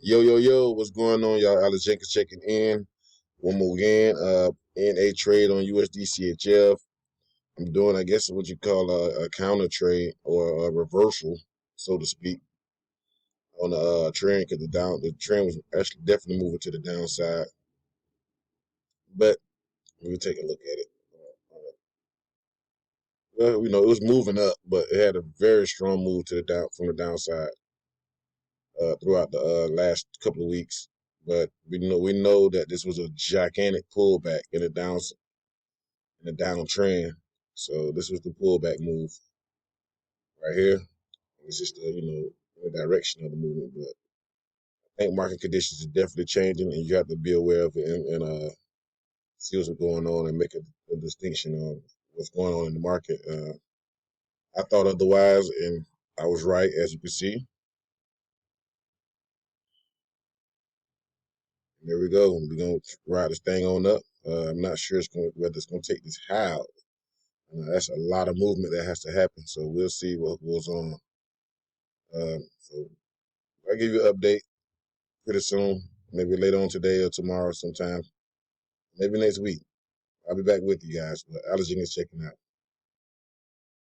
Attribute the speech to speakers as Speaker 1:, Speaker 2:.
Speaker 1: Yo, what's going on, y'all? Alex Jenkins checking in. One more again. In a trade on USDCHF. I'm doing, I guess, what you call a counter trade or a reversal, so to speak, on the trend because the trend was actually definitely moving to the downside. But we'll take a look at it. Well, it was moving up, but it had a very strong move to the down from the downside throughout the last couple of weeks. But we know that this was a gigantic pullback in the downtrend. So this was the pullback move right here. It's just the direction of the movement. But I think market conditions are definitely changing, and you have to be aware of it and see what's going on and make a distinction on what's going on in the market. I thought otherwise, and I was right, as you can see. There we go. We're gonna ride this thing on up. I'm not sure whether it's gonna take this high out. That's a lot of movement that has to happen. So we'll see what goes on. So I'll give you an update pretty soon, maybe later on today or tomorrow sometime, maybe next week. I'll be back with you guys. But Alex is checking out.